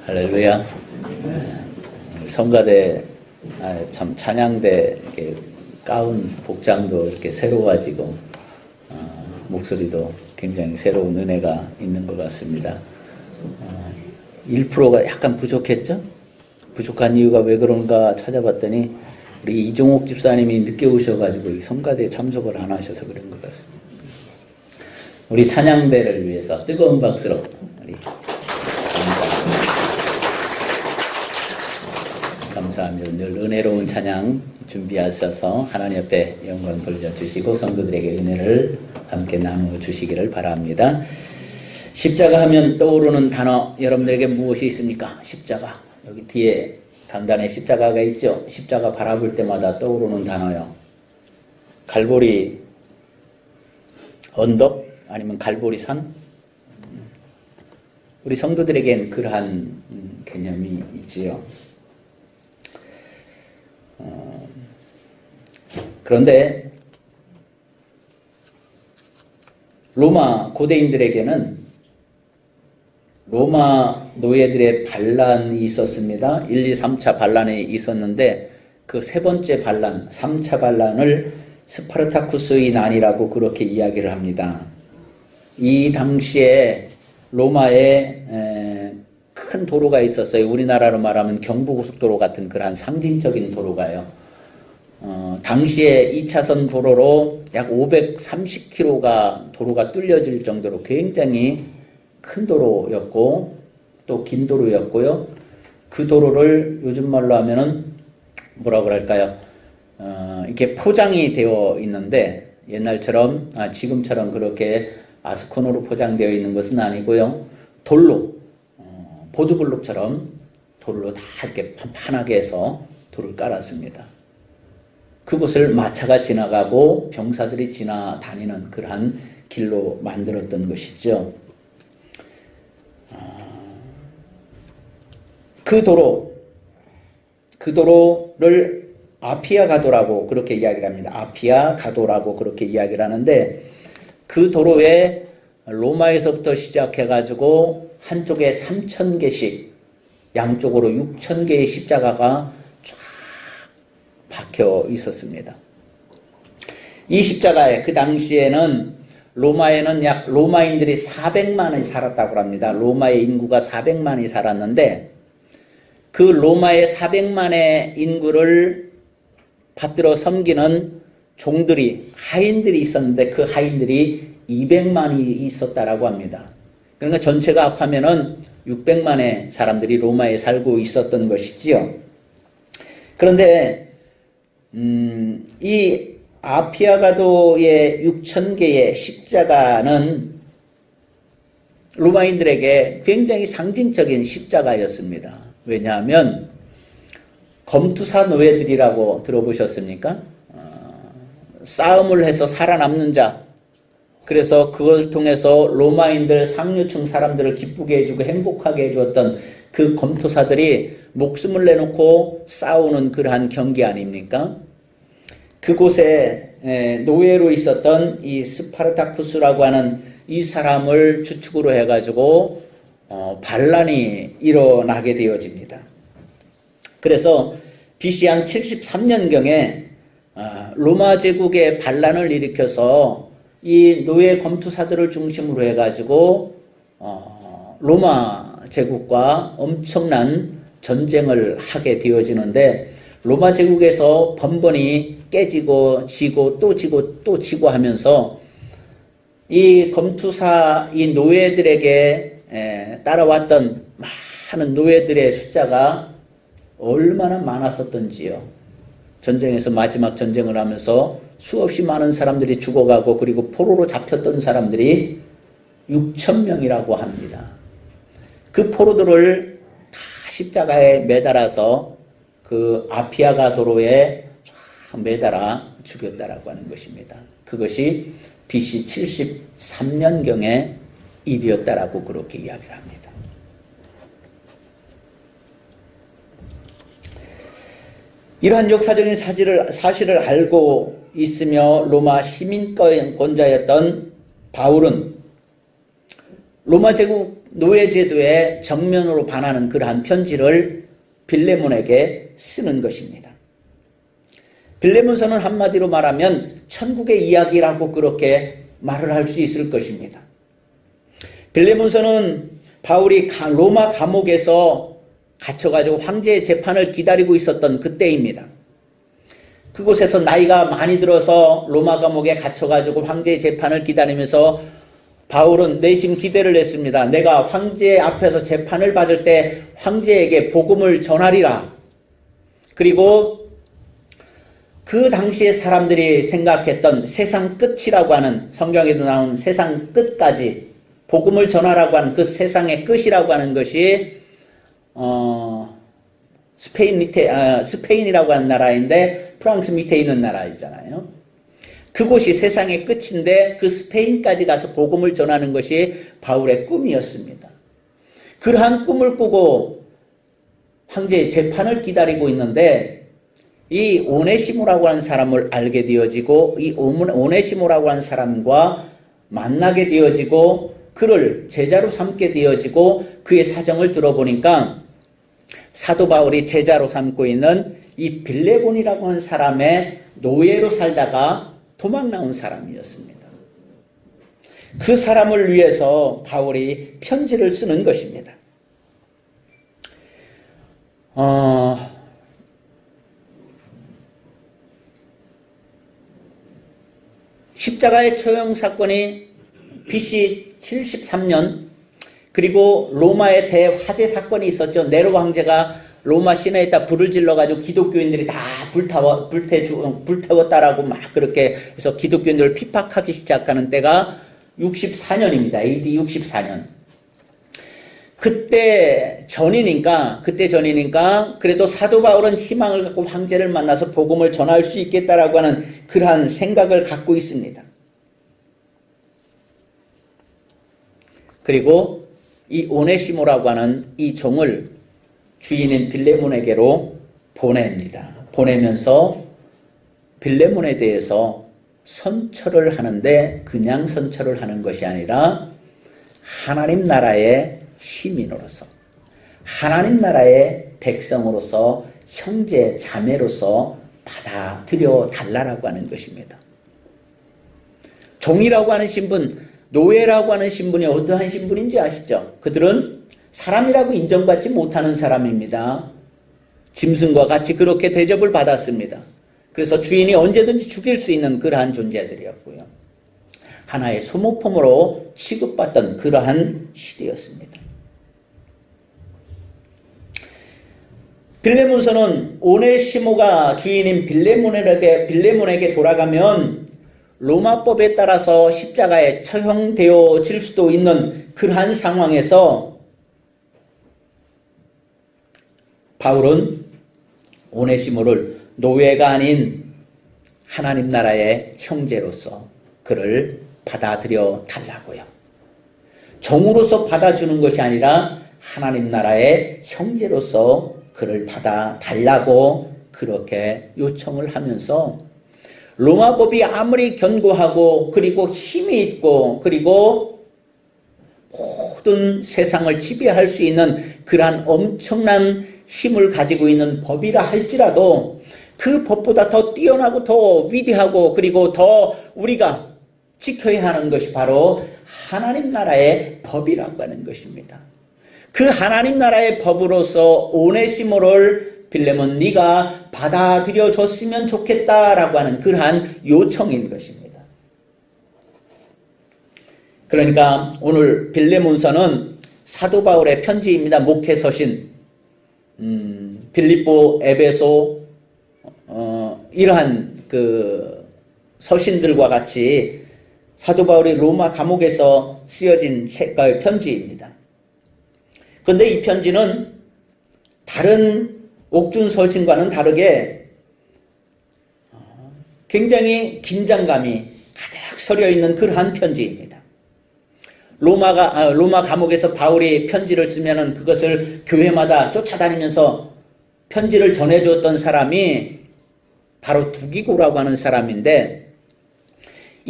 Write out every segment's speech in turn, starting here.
할렐루야. 성가대 참 찬양대 이렇게 가운 복장도 이렇게 새로워지고 목소리도 굉장히 새로운 은혜가 있는 것 같습니다. 1%가 약간 부족했죠? 부족한 이유가 왜 그런가 찾아봤더니 우리 이종옥 집사님이 늦게 오셔가지고 이 성가대에 참석을 안 하셔서 그런 것 같습니다. 우리 찬양대를 위해서 뜨거운 박수로 우리 감사합니다. 늘 은혜로운 찬양 준비하셔서 하나님 앞에 영광 돌려주시고 성도들에게 은혜를 함께 나누어주시기를 바랍니다. 십자가 하면 떠오르는 단어 여러분들에게 무엇이 있습니까? 십자가. 여기 뒤에 강단에 십자가가 있죠. 십자가 바라볼 때마다 떠오르는 단어요. 갈보리 언덕 아니면 갈보리 산. 우리 성도들에겐 그러한 개념이 있지요. 그런데 로마 고대인들에게는 로마 노예들의 반란이 있었습니다. 1, 2, 3차 반란이 있었는데 그 세 번째 반란, 3차 반란을 스파르타쿠스의 난이라고 그렇게 이야기를 합니다. 이 당시에 로마에 큰 도로가 있었어요. 우리나라로 말하면 경부고속도로 같은 그러한 상징적인 도로가요. 당시에 2차선 도로로 약 530km가 도로가 뚫려질 정도로 굉장히 큰 도로였고 또 긴 도로였고요. 그 도로를 요즘 말로 하면은 뭐라고 그럴까요? 이렇게 포장이 되어 있는데 옛날처럼 지금처럼 그렇게 아스코노로 포장되어 있는 것은 아니고요. 돌로 보드블록처럼 도로로 다 이렇게 판판하게 해서 도를 깔았습니다. 그곳을 마차가 지나가고 병사들이 지나다니는 그러한 길로 만들었던 것이죠. 그 도로를 아피아 가도라고 그렇게 이야기를 합니다. 아피아 가도라고 그렇게 이야기를 하는데 그 도로에 로마에서부터 시작해가지고 한쪽에 3,000개씩 양쪽으로 6,000개의 십자가가 쫙 박혀 있었습니다. 이 십자가에 그 당시에는 로마에는 약 로마인들이 400만이 살았다고 합니다. 로마의 인구가 400만이 살았는데 그 로마의 400만의 인구를 받들어 섬기는 종들이 하인들이 있었는데 그 하인들이 200만이 있었다라고 합니다. 그러니까 전체가 합하면은 600만의 사람들이 로마에 살고 있었던 것이지요. 그런데 이 아피아가도의 6,000개의 십자가는 로마인들에게 굉장히 상징적인 십자가였습니다. 왜냐하면 검투사 노예들이라고 들어보셨습니까? 싸움을 해서 살아남는 자, 그래서 그걸 통해서 로마인들 상류층 사람들을 기쁘게 해주고 행복하게 해주었던 그 검투사들이 목숨을 내놓고 싸우는 그러한 경기 아닙니까? 그곳에 노예로 있었던 이 스파르타쿠스라고 하는 이 사람을 주축으로 해가지고 반란이 일어나게 되어집니다. 그래서 BC 한 73년경에 로마 제국의 반란을 일으켜서 이 노예 검투사들을 중심으로 해가지고 로마 제국과 엄청난 전쟁을 하게 되어지는데 로마 제국에서 번번이 깨지고 지고 또 지고 또 지고 하면서 이 검투사 이 노예들에게 따라왔던 많은 노예들의 숫자가 얼마나 많았었던지요. 전쟁에서 마지막 전쟁을 하면서 수없이 많은 사람들이 죽어가고 그리고 포로로 잡혔던 사람들이 6,000명이라고 합니다. 그 포로들을 다 십자가에 매달아서 그 아피아가 도로에 쫙 매달아 죽였다라고 하는 것입니다. 그것이 BC 73년경의 일이었다라고 그렇게 이야기를 합니다. 이러한 역사적인 사실을 알고 있으며 로마 시민권자였던 바울은 로마 제국 노예 제도에 정면으로 반하는 그러한 편지를 빌레몬에게 쓰는 것입니다. 빌레몬서는 한마디로 말하면 천국의 이야기라고 그렇게 말을 할 수 있을 것입니다. 빌레몬서는 바울이 로마 감옥에서 갇혀가지고 황제의 재판을 기다리고 있었던 그때입니다. 그곳에서 나이가 많이 들어서 로마 감옥에 갇혀가지고 황제의 재판을 기다리면서 바울은 내심 기대를 했습니다. 내가 황제 앞에서 재판을 받을 때 황제에게 복음을 전하리라. 그리고 그 당시에 사람들이 생각했던 세상 끝이라고 하는, 성경에도 나온 세상 끝까지 복음을 전하라고 하는 그 세상의 끝이라고 하는 것이 스페인이라고 하는 나라인데 프랑스 밑에 있는 나라이잖아요. 그곳이 세상의 끝인데 그 스페인까지 가서 복음을 전하는 것이 바울의 꿈이었습니다. 그러한 꿈을 꾸고 황제의 재판을 기다리고 있는데 이 오네시모라고 하는 사람을 알게 되어지고 이 오네시모라고 하는 사람과 만나게 되어지고 그를 제자로 삼게 되어지고 그의 사정을 들어보니까 사도 바울이 제자로 삼고 있는 이 빌레몬이라고 하는 사람의 노예로 살다가 도망 나온 사람이었습니다. 그 사람을 위해서 바울이 편지를 쓰는 것입니다. 십자가의 처형 사건이 BC 73년 그리고 로마의 대화재 사건이 있었죠. 네로 황제가 로마 시내에다 불을 질러가지고 기독교인들이 다 불태웠다라고 막 그렇게 해서 기독교인들을 핍박하기 시작하는 때가 64년입니다. AD 64년. 그때 전이니까 그래도 사도 바울은 희망을 갖고 황제를 만나서 복음을 전할 수 있겠다라고 하는 그러한 생각을 갖고 있습니다. 그리고 이 오네시모라고 하는 이 종을 주인인 빌레몬에게로 보냅니다. 보내면서 빌레몬에 대해서 선처를 하는데 그냥 선처를 하는 것이 아니라 하나님 나라의 시민으로서 하나님 나라의 백성으로서 형제 자매로서 받아들여 달라라고 하는 것입니다. 종이라고 하는 신분, 노예라고 하는 신분이 어떠한 신분인지 아시죠? 그들은 사람이라고 인정받지 못하는 사람입니다. 짐승과 같이 그렇게 대접을 받았습니다. 그래서 주인이 언제든지 죽일 수 있는 그러한 존재들이었고요. 하나의 소모품으로 취급받던 그러한 시대였습니다. 빌레몬서는 오네시모가 주인인 빌레몬에게 돌아가면 로마법에 따라서 십자가에 처형되어질 수도 있는 그러한 상황에서 바울은 오네시모를 노예가 아닌 하나님 나라의 형제로서 그를 받아들여 달라고요. 종으로서 받아주는 것이 아니라 하나님 나라의 형제로서 그를 받아달라고 그렇게 요청을 하면서 로마법이 아무리 견고하고 그리고 힘이 있고 그리고 모든 세상을 지배할 수 있는 그러한 엄청난 힘을 가지고 있는 법이라 할지라도 그 법보다 더 뛰어나고 더 위대하고 그리고 더 우리가 지켜야 하는 것이 바로 하나님 나라의 법이라고 하는 것입니다. 그 하나님 나라의 법으로서 오네시모를 빌레몬 네가 받아들여 줬으면 좋겠다라고 하는 그러한 요청인 것입니다. 그러니까 오늘 빌레몬서는 사도 바울의 편지입니다. 목회 서신 빌립보, 에베소 이러한 그 서신들과 같이 사도 바울이 로마 감옥에서 쓰여진 책의 편지입니다. 그런데 이 편지는 다른 옥중 서신과는 다르게 굉장히 긴장감이 가득 서려 있는 그러한 편지입니다. 로마 감옥에서 바울이 편지를 쓰면은 그것을 교회마다 쫓아다니면서 편지를 전해주었던 사람이 바로 두기고라고 하는 사람인데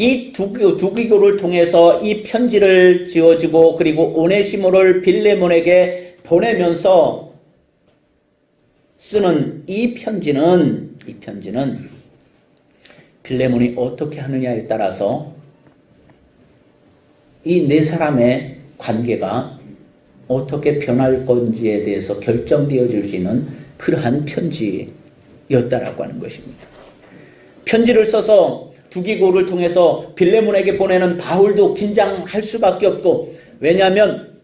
이 두기고를 통해서 이 편지를 지어주고 그리고 오네시모를 빌레몬에게 보내면서 쓰는 이 편지는 빌레몬이 어떻게 하느냐에 따라서 이 네 사람의 관계가 어떻게 변할 건지에 대해서 결정되어질 수 있는 그러한 편지였다라고 하는 것입니다. 편지를 써서 두기고를 통해서 빌레몬에게 보내는 바울도 긴장할 수밖에 없고, 왜냐하면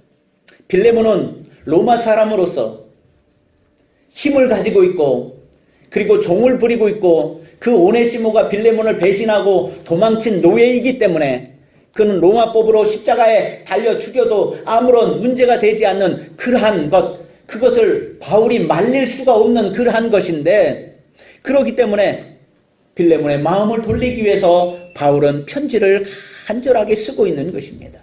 빌레몬은 로마 사람으로서 힘을 가지고 있고 그리고 종을 부리고 있고 그 오네시모가 빌레몬을 배신하고 도망친 노예이기 때문에 그는 로마법으로 십자가에 달려 죽여도 아무런 문제가 되지 않는 그러한 그것을 바울이 말릴 수가 없는 그러한 것인데, 그렇기 때문에 빌레몬의 마음을 돌리기 위해서 바울은 편지를 간절하게 쓰고 있는 것입니다.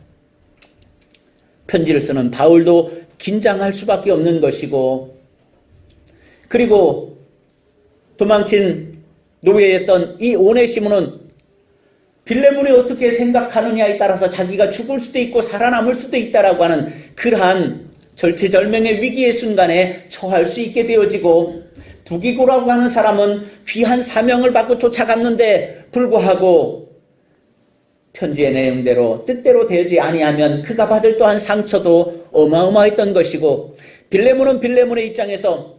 편지를 쓰는 바울도 긴장할 수밖에 없는 것이고, 그리고 도망친 노예였던 이 오네시모는 빌레몬이 어떻게 생각하느냐에 따라서 자기가 죽을 수도 있고 살아남을 수도 있다라고 하는 그러한 절체절명의 위기의 순간에 처할 수 있게 되어지고, 두기고라고 하는 사람은 귀한 사명을 받고 쫓아갔는데 불구하고 편지의 내용대로 뜻대로 되지 아니하면 그가 받을 또한 상처도 어마어마했던 것이고, 빌레몬은 빌레몬의 입장에서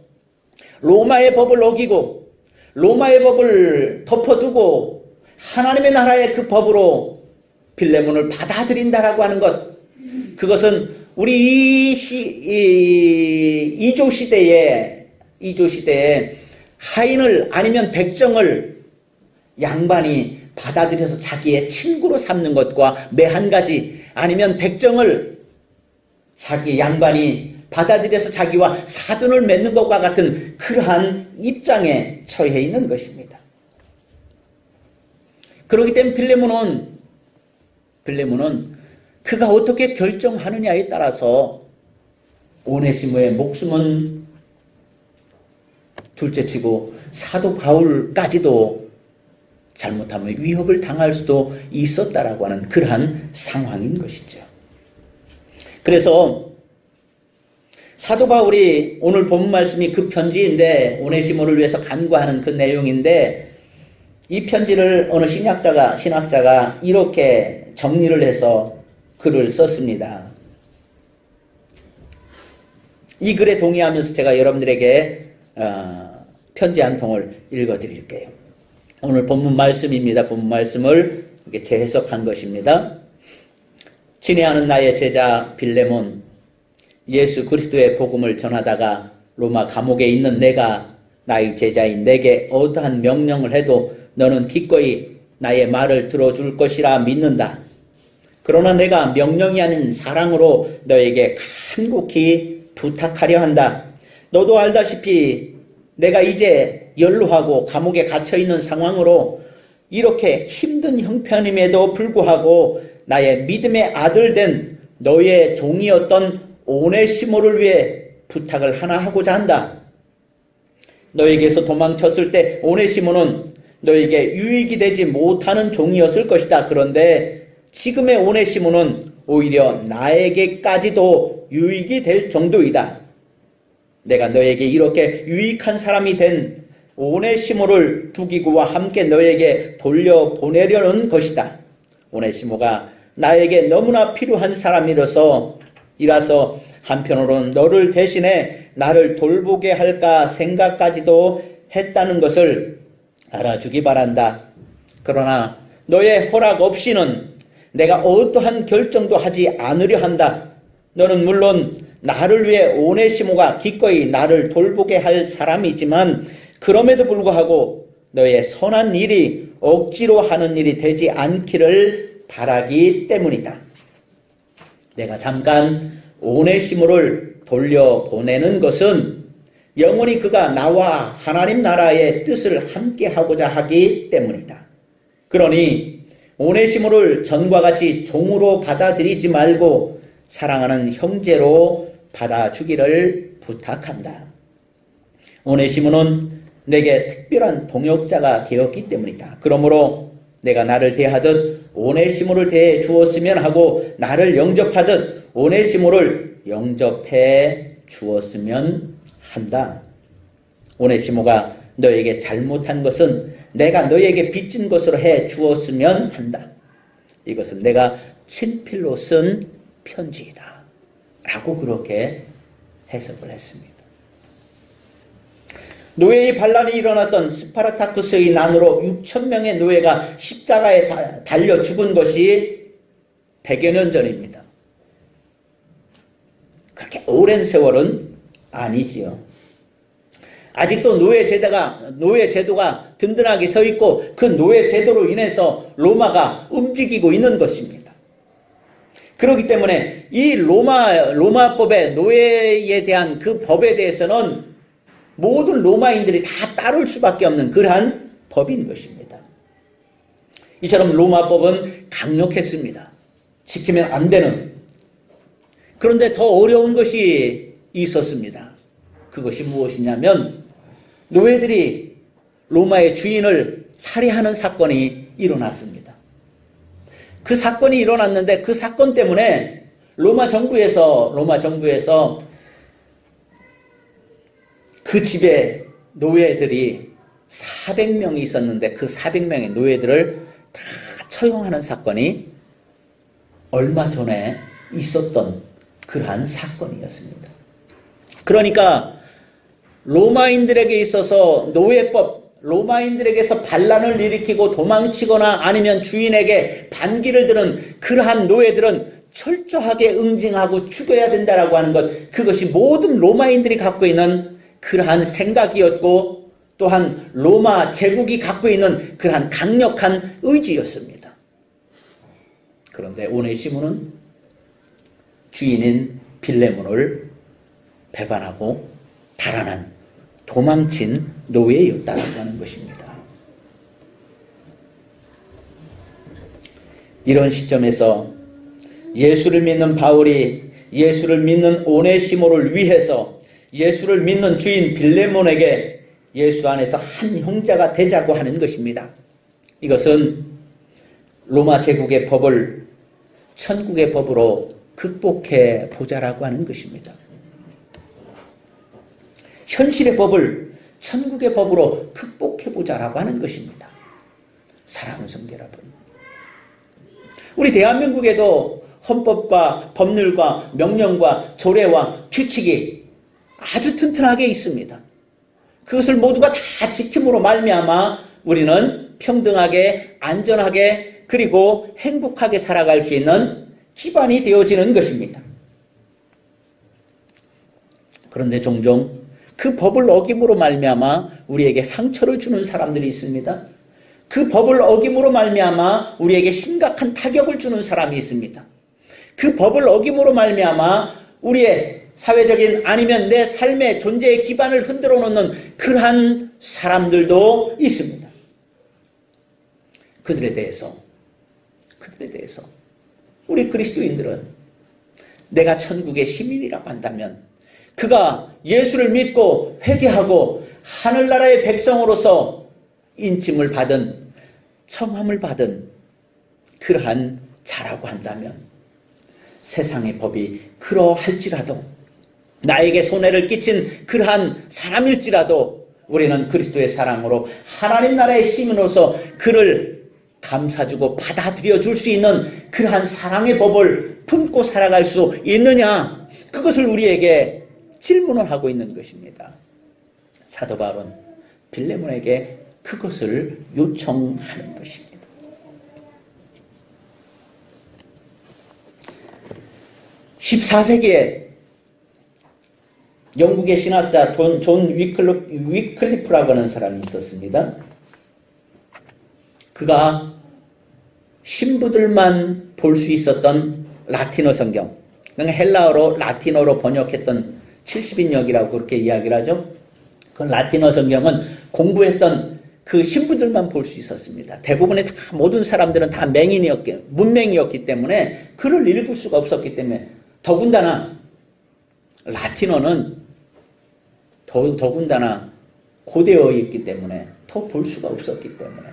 로마의 법을 어기고 로마의 법을 덮어두고 하나님의 나라의 그 법으로 빌레몬을 받아들인다라고 하는 것, 그것은 우리 이조 시대에 하인을 아니면 백정을 양반이 받아들여서 자기의 친구로 삼는 것과 매한 가지, 아니면 백정을 자기 양반이 받아들여서 자기와 사돈을 맺는 것과 같은 그러한 입장에 처해 있는 것입니다. 그렇기 때문에 빌레몬은 그가 어떻게 결정하느냐에 따라서 오네시모의 목숨은 둘째치고 사도 바울까지도 잘못하면 위협을 당할 수도 있었다라고 하는 그러한 상황인 것이죠. 그래서 사도 바울이 오늘 본 말씀이 그 편지인데, 오네시모를 위해서 간구하는 그 내용인데, 이 편지를 어느 신학자가 이렇게 정리를 해서 글을 썼습니다. 이 글에 동의하면서 제가 여러분들에게 편지 한 통을 읽어드릴게요. 오늘 본문 말씀입니다. 본문 말씀을 이렇게 재해석한 것입니다. 친애하는 나의 제자 빌레몬, 예수 그리스도의 복음을 전하다가 로마 감옥에 있는 내가 나의 제자인 내게 어떠한 명령을 해도 너는 기꺼이 나의 말을 들어줄 것이라 믿는다. 그러나 내가 명령이 아닌 사랑으로 너에게 간곡히 부탁하려 한다. 너도 알다시피 내가 이제 연로하고 감옥에 갇혀있는 상황으로 이렇게 힘든 형편임에도 불구하고 나의 믿음의 아들 된 너의 종이었던 오네시모를 위해 부탁을 하나 하고자 한다. 너에게서 도망쳤을 때 오네시모는 너에게 유익이 되지 못하는 종이었을 것이다. 그런데 지금의 오네시모는 오히려 나에게까지도 유익이 될 정도이다. 내가 너에게 이렇게 유익한 사람이 된 오네시모를 두기고와 함께 너에게 돌려보내려는 것이다. 오네시모가 나에게 너무나 필요한 사람이라서 한편으로는 너를 대신해 나를 돌보게 할까 생각까지도 했다는 것을 알아주기 바란다. 그러나 너의 허락 없이는 내가 어떠한 결정도 하지 않으려 한다. 너는 물론 나를 위해 오네시모가 기꺼이 나를 돌보게 할 사람이지만 그럼에도 불구하고 너의 선한 일이 억지로 하는 일이 되지 않기를 바라기 때문이다. 내가 잠깐 오네시모를 돌려보내는 것은 영원히 그가 나와 하나님 나라의 뜻을 함께 하고자 하기 때문이다. 그러니 오네시모를 전과 같이 종으로 받아들이지 말고 사랑하는 형제로 받아주기를 부탁한다. 오네시모는 내게 특별한 동역자가 되었기 때문이다. 그러므로 내가 나를 대하듯 오네시모를 대해 주었으면 하고 나를 영접하듯 오네시모를 영접해 주었으면 한다. 오네시모가 너에게 잘못한 것은 내가 너에게 빚진 것으로 해 주었으면 한다. 이것은 내가 친필로 쓴 편지이다. 라고 그렇게 해석을 했습니다. 노예의 반란이 일어났던 스파르타쿠스의 난으로 6,000명의 노예가 십자가에 달려 죽은 것이 100여 년 전입니다. 그렇게 오랜 세월은 아니지요. 아직도 노예 제도가 든든하게 서 있고 그 노예 제도로 인해서 로마가 움직이고 있는 것입니다. 그렇기 때문에 이 로마법의 노예에 대한 그 법에 대해서는 모든 로마인들이 다 따를 수밖에 없는 그러한 법인 것입니다. 이처럼 로마법은 강력했습니다. 지키면 안 되는. 그런데 더 어려운 것이 있었습니다. 그것이 무엇이냐면 노예들이 로마의 주인을 살해하는 사건이 일어났습니다. 그 사건이 일어났는데 그 사건 때문에 로마 정부에서 그 집에 노예들이 400명이 있었는데 그 400명의 노예들을 다 처형하는 사건이 얼마 전에 있었던 그러한 사건이었습니다. 그러니까 로마인들에게 있어서 노예법, 로마인들에게서 반란을 일으키고 도망치거나 아니면 주인에게 반기를 드는 그러한 노예들은 철저하게 응징하고 죽여야 된다라고 하는 것, 그것이 모든 로마인들이 갖고 있는 그러한 생각이었고 또한 로마 제국이 갖고 있는 그러한 강력한 의지였습니다. 그런데 오네시모는 주인인 빌레몬을 배반하고 달아난 도망친 노예였다라고 하는 것입니다. 이런 시점에서 예수를 믿는 바울이 예수를 믿는 오네시모를 위해서 예수를 믿는 주인 빌레몬에게 예수 안에서 한 형제가 되자고 하는 것입니다. 이것은 로마 제국의 법을 천국의 법으로 극복해 보자라고 하는 것입니다. 현실의 법을 천국의 법으로 극복해 보자라고 하는 것입니다. 사랑하는 성도 여러분, 우리 대한민국에도 헌법과 법률과 명령과 조례와 규칙이 아주 튼튼하게 있습니다. 그것을 모두가 다 지킴으로 말미암아 우리는 평등하게, 안전하게, 그리고 행복하게 살아갈 수 있는 기반이 되어지는 것입니다. 그런데 종종 그 법을 어김으로 말미암아 우리에게 상처를 주는 사람들이 있습니다. 그 법을 어김으로 말미암아 우리에게 심각한 타격을 주는 사람이 있습니다. 그 법을 어김으로 말미암아 우리의 사회적인 아니면 내 삶의 존재의 기반을 흔들어 놓는 그러한 사람들도 있습니다. 그들에 대해서 우리 그리스도인들은 내가 천국의 시민이라고 한다면 그가 예수를 믿고 회개하고 하늘나라의 백성으로서 인침을 받은 청함을 받은 그러한 자라고 한다면 세상의 법이 그러할지라도 나에게 손해를 끼친 그러한 사람일지라도 우리는 그리스도의 사랑으로 하나님 나라의 시민으로서 그를 감싸주고 받아들여 줄 수 있는 그러한 사랑의 법을 품고 살아갈 수 있느냐, 그것을 우리에게 질문을 하고 있는 것입니다. 사도 바울은 빌레몬에게 그것을 요청하는 것입니다. 14세기에 영국의 신학자 존 위클리프라고 하는 사람이 있었습니다. 그가 신부들만 볼 수 있었던 라틴어 성경, 그러니까 헬라어로 라틴어로 번역했던 70인역이라고 그렇게 이야기를 하죠. 그 라틴어 성경은 공부했던 그 신부들만 볼 수 있었습니다. 대부분의 모든 사람들은 다 문맹이었기 때문에 글을 읽을 수가 없었기 때문에, 더군다나 라틴어는 더군다나 고대어였기 때문에 더 볼 수가 없었기 때문에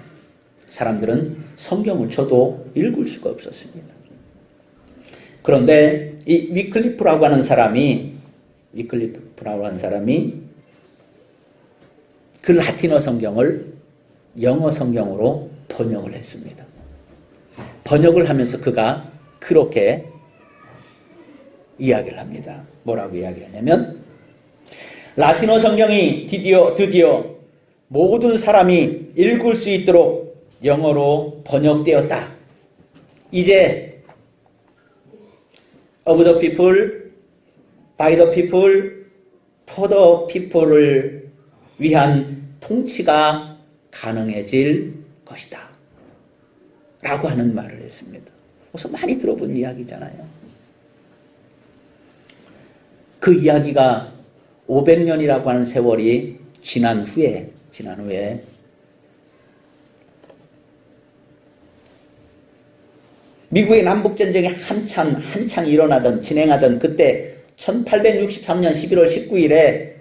사람들은 성경을 저도 읽을 수가 없었습니다. 그런데 이 위클리프라고 하는 사람이 그 라틴어 성경을 영어 성경으로 번역을 했습니다. 번역을 하면서 그가 그렇게 이야기를 합니다. 뭐라고 이야기하냐면 라틴어 성경이 드디어 모든 사람이 읽을 수 있도록 영어로 번역되었다. 이제 of the people, by the people, for the people을 위한 통치가 가능해질 것이다. 라고 하는 말을 했습니다. 우선 많이 들어본 이야기잖아요. 그 이야기가 500년이라고 하는 세월이 지난 후에 미국의 남북전쟁이 한창 진행하던 그때 1863년 11월 19일에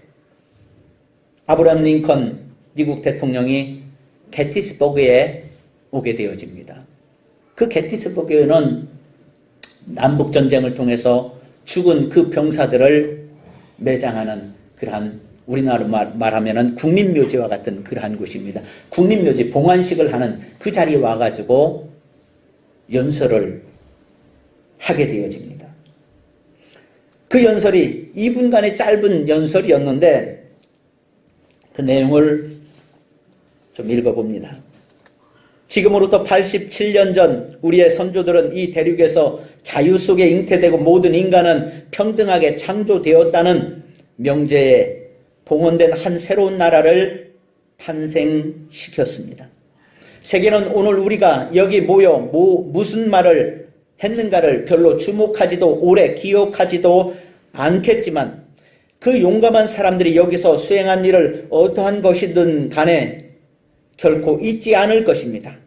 아브라함 링컨 미국 대통령이 게티스버그에 오게 되어집니다. 그 게티스버그에는 남북전쟁을 통해서 죽은 그 병사들을 매장하는 그러한 우리나라로 말하면 국립묘지와 같은 그러한 곳입니다. 국립묘지 봉안식을 하는 그 자리에 와가지고 연설을 하게 되어집니다. 그 연설이 2분간의 짧은 연설이었는데 그 내용을 좀 읽어봅니다. 지금으로부터 87년 전 우리의 선조들은 이 대륙에서 자유 속에 잉태되고 모든 인간은 평등하게 창조되었다는 명제에 봉헌된 한 새로운 나라를 탄생시켰습니다. 세계는 오늘 우리가 여기 모여 무슨 말을 했는가를 별로 주목하지도 오래 기억하지도 않겠지만 그 용감한 사람들이 여기서 수행한 일을 어떠한 것이든 간에 결코 잊지 않을 것입니다.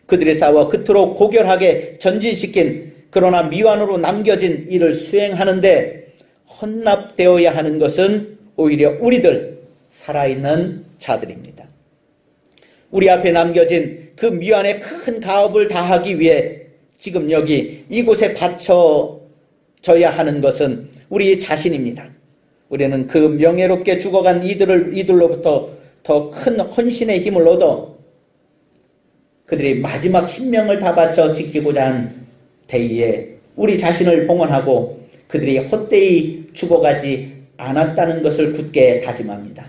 그들이 싸워 그토록 고결하게 전진시킨 그러나 미완으로 남겨진 일을 수행하는데 헌납되어야 하는 것은 오히려 우리들 살아있는 자들입니다. 우리 앞에 남겨진 그 미완의 큰 가업을 다하기 위해 지금 여기 이곳에 바쳐져야 하는 것은 우리 자신입니다. 우리는 그 명예롭게 죽어간 이들로부터 더 큰 헌신의 힘을 얻어 그들이 마지막 신명을 다 바쳐 지키고자 한 대의에 우리 자신을 봉헌하고 그들이 헛되이 죽어가지 않았다는 것을 굳게 다짐합니다.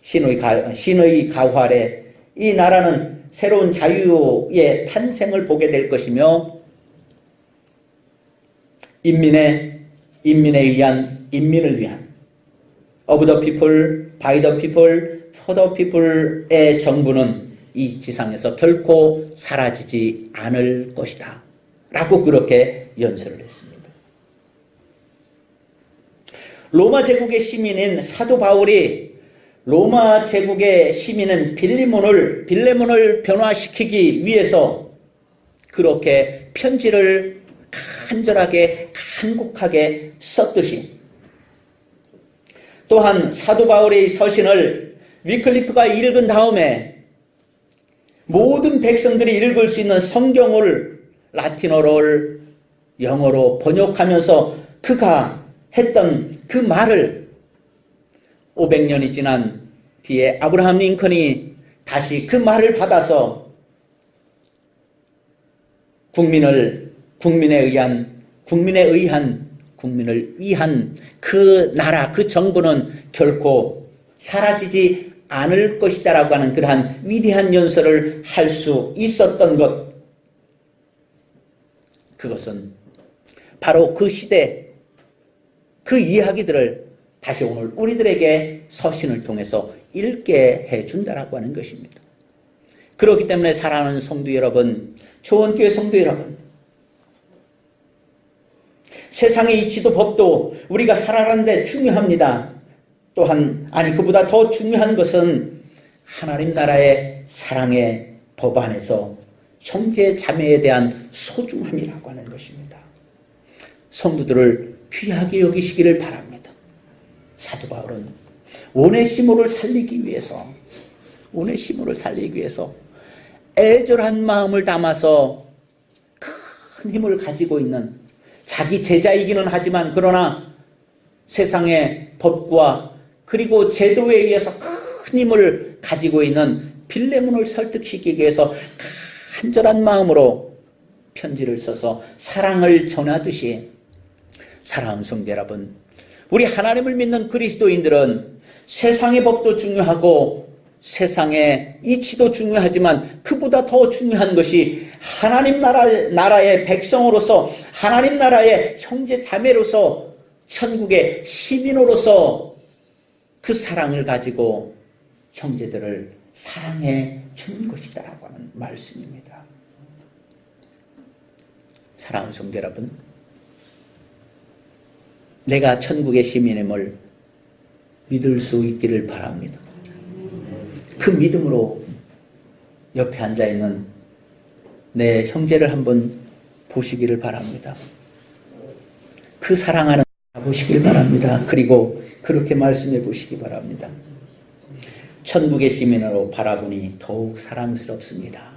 신의 가활에 이 나라는 새로운 자유의 탄생을 보게 될 것이며 인민에 의한 인민을 위한 of the people, by the people, for the people의 정부는 이 지상에서 결코 사라지지 않을 것이다. 라고 그렇게 연설을 했습니다. 로마 제국의 시민인 사도 바울이 로마 제국의 시민은 빌레몬을 변화시키기 위해서 그렇게 편지를 간절하게 간곡하게 썼듯이 또한 사도 바울의 서신을 위클리프가 읽은 다음에 모든 백성들이 읽을 수 있는 성경을 라틴어를 영어로 번역하면서 그가 했던 그 말을 500년이 지난 뒤에 아브라함 링컨이 다시 그 말을 받아서 국민을 위한 그 나라, 그 정부는 결코 사라지지 않을 것이다라고 하는 그러한 위대한 연설을 할 수 있었던 것. 그것은 바로 그 시대, 그 이야기들을 다시 오늘 우리들에게 서신을 통해서 읽게 해준다라고 하는 것입니다. 그렇기 때문에 사랑하는 성도 여러분, 초원교회 성도 여러분, 세상의 이치도 법도 우리가 살아가는 데 중요합니다. 또한 그보다 더 중요한 것은 하나님 나라의 사랑의 법 안에서 형제 자매에 대한 소중함이라고 하는 것입니다. 성도들을 귀하게 여기시기를 바랍니다. 사도 바울은 오네시모를 살리기 위해서 애절한 마음을 담아서 큰 힘을 가지고 있는, 자기 제자이기는 하지만 그러나 세상의 법과 그리고 제도에 의해서 큰 힘을 가지고 있는 빌레몬을 설득시키기 위해서 간절한 마음으로 편지를 써서 사랑을 전하듯이, 사랑하는 성도 여러분, 우리 하나님을 믿는 그리스도인들은 세상의 법도 중요하고 세상의 이치도 중요하지만 그보다 더 중요한 것이 하나님 나라의 백성으로서, 하나님 나라의 형제 자매로서, 천국의 시민으로서 그 사랑을 가지고 형제들을 사랑해 주는 것이다라고 하는 말씀입니다. 사랑하는 성도 여러분, 내가 천국의 시민임을 믿을 수 있기를 바랍니다. 그 믿음으로 옆에 앉아있는 내 형제를 한번 보시기를 바랍니다. 그 사랑하는 보시길 바랍니다. 그리고 그렇게 말씀해 보시기 바랍니다. 천국의 시민으로 바라보니 더욱 사랑스럽습니다.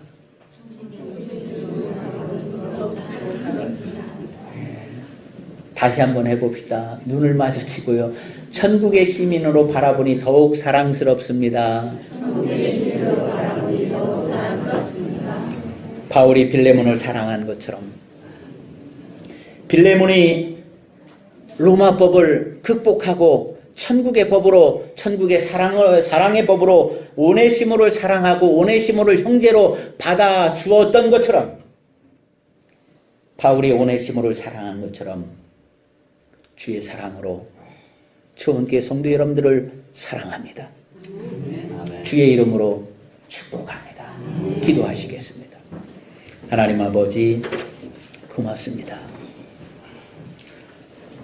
다시 한번 해봅시다. 눈을 마주치고요. 천국의 시민으로 바라보니 더욱 사랑스럽습니다. 바울이 빌레몬을 사랑한 것처럼 빌레몬이 로마법을 극복하고 천국의 법으로, 천국의 사랑의 법으로 오네시모를 사랑하고 오네시모를 형제로 받아 주었던 것처럼, 바울이 오네시모를 사랑한 것처럼 주의 사랑으로 초원교회 성도 여러분들을 사랑합니다. 주의 이름으로 축복합니다. 기도하시겠습니다. 하나님 아버지, 고맙습니다.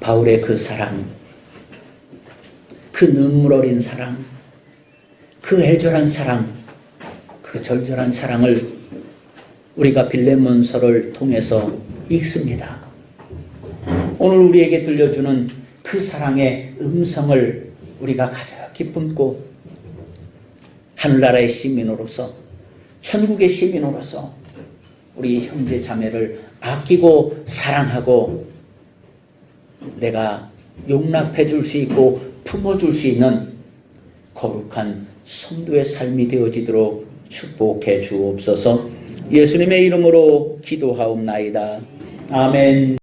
바울의 그 사랑, 그 눈물 어린 사랑, 그 애절한 사랑, 그 절절한 사랑을 우리가 빌레몬서를 통해서 읽습니다. 오늘 우리에게 들려주는 그 사랑의 음성을 우리가 가져 기쁨고 하늘나라의 시민으로서, 천국의 시민으로서 우리 형제 자매를 아끼고 사랑하고 내가 용납해 줄 수 있고 품어줄 수 있는 거룩한 성도의 삶이 되어지도록 축복해 주옵소서. 예수님의 이름으로 기도하옵나이다. 아멘.